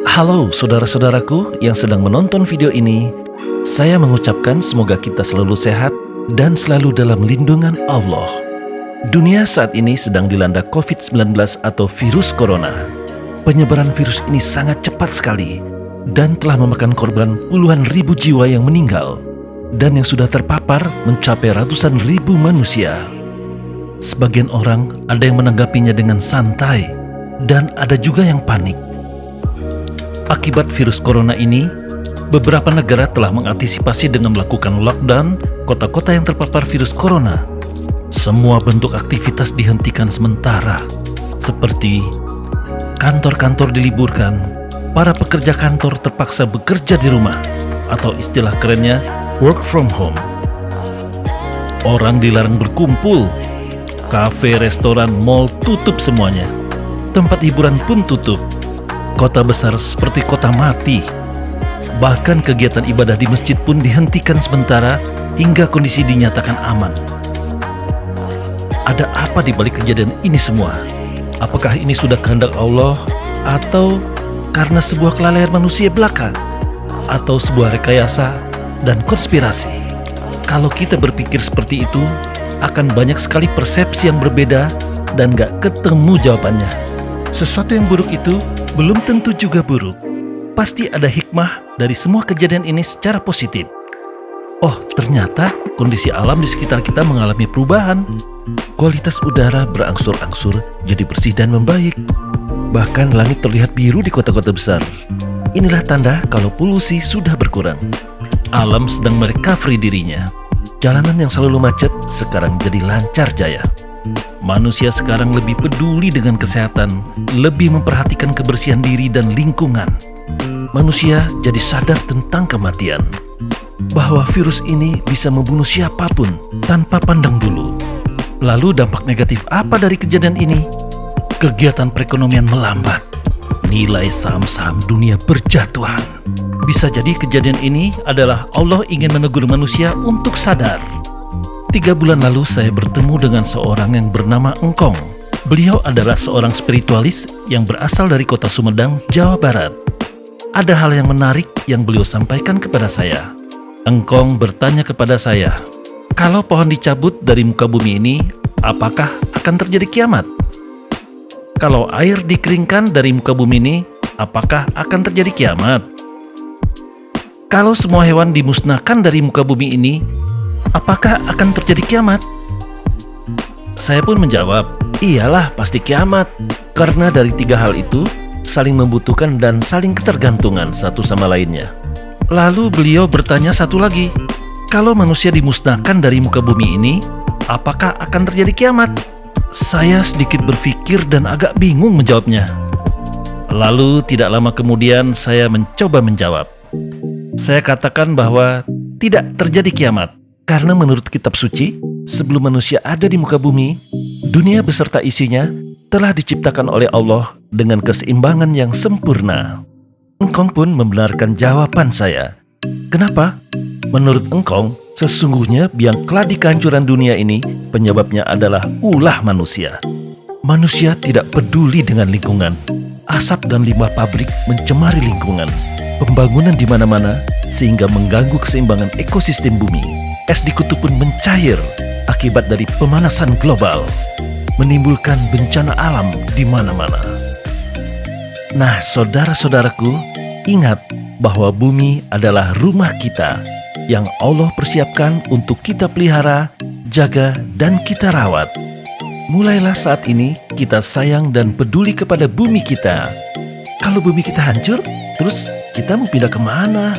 Halo saudara-saudaraku yang sedang menonton video ini. Saya mengucapkan semoga kita selalu sehat dan selalu dalam lindungan Allah. Dunia saat ini sedang dilanda COVID-19 atau virus corona. Penyebaran virus ini sangat cepat sekali dan telah memakan korban puluhan ribu jiwa yang meninggal, dan yang sudah terpapar mencapai ratusan ribu manusia. Sebagian orang ada yang menanggapinya dengan santai, dan ada juga yang panik. Akibat virus corona ini, beberapa negara telah mengantisipasi dengan melakukan lockdown kota-kota yang terpapar virus corona. Semua bentuk aktivitas dihentikan sementara, seperti kantor-kantor diliburkan, para pekerja kantor terpaksa bekerja di rumah, atau istilah kerennya work from home. Orang dilarang berkumpul, kafe, restoran, mal tutup semuanya. Tempat hiburan pun tutup. Kota besar seperti kota mati. Bahkan kegiatan ibadah di masjid pun dihentikan sementara hingga kondisi dinyatakan aman. Ada apa di balik kejadian ini semua? Apakah ini sudah kehendak Allah, atau karena sebuah kelalaian manusia belaka, atau sebuah rekayasa dan konspirasi? Kalau kita berpikir seperti itu, akan banyak sekali persepsi yang berbeda dan gak ketemu jawabannya. Sesuatu yang buruk itu belum tentu juga buruk. Pasti ada hikmah dari semua kejadian ini secara positif. Oh, ternyata kondisi alam di sekitar kita mengalami perubahan. Kualitas udara berangsur-angsur jadi bersih dan membaik. Bahkan langit terlihat biru di kota-kota besar. Inilah tanda kalau polusi sudah berkurang. Alam sedang merecovery dirinya. Jalanan yang selalu macet sekarang jadi lancar jaya. Manusia sekarang lebih peduli dengan kesehatan, lebih memperhatikan kebersihan diri dan lingkungan. Manusia jadi sadar tentang kematian, bahwa virus ini bisa membunuh siapapun tanpa pandang bulu. Lalu dampak negatif apa dari kejadian ini? Kegiatan perekonomian melambat, nilai saham-saham dunia berjatuhan. Bisa jadi kejadian ini adalah Allah ingin menegur manusia untuk sadar. 3 bulan lalu saya bertemu dengan seorang yang bernama Engkong. Beliau adalah seorang spiritualis yang berasal dari kota Sumedang, Jawa Barat. Ada hal yang menarik yang beliau sampaikan kepada saya. Engkong bertanya kepada saya, kalau pohon dicabut dari muka bumi ini, apakah akan terjadi kiamat? Kalau air dikeringkan dari muka bumi ini, apakah akan terjadi kiamat? Kalau semua hewan dimusnahkan dari muka bumi ini, apakah akan terjadi kiamat? Saya pun menjawab, iyalah pasti kiamat. Karena dari 3 hal itu saling membutuhkan dan saling ketergantungan satu sama lainnya. Lalu beliau bertanya satu lagi, kalau manusia dimusnahkan dari muka bumi ini, apakah akan terjadi kiamat? Saya sedikit berpikir dan agak bingung menjawabnya. Lalu tidak lama kemudian saya mencoba menjawab. Saya katakan bahwa tidak terjadi kiamat. Karena menurut kitab suci, sebelum manusia ada di muka bumi, dunia beserta isinya telah diciptakan oleh Allah dengan keseimbangan yang sempurna. Engkong pun membenarkan jawaban saya. Kenapa? Menurut Engkong, sesungguhnya biang keladi kehancuran dunia ini penyebabnya adalah ulah manusia. Manusia tidak peduli dengan lingkungan. Asap dan limbah pabrik mencemari lingkungan. Pembangunan di mana-mana sehingga mengganggu keseimbangan ekosistem bumi. Es di kutub pun mencair akibat dari pemanasan global, menimbulkan bencana alam di mana-mana. Nah, saudara-saudaraku, ingat bahwa bumi adalah rumah kita yang Allah persiapkan untuk kita pelihara, jaga, dan kita rawat. Mulailah saat ini kita sayang dan peduli kepada bumi kita. Kalau bumi kita hancur, terus kita mau pindah kemana?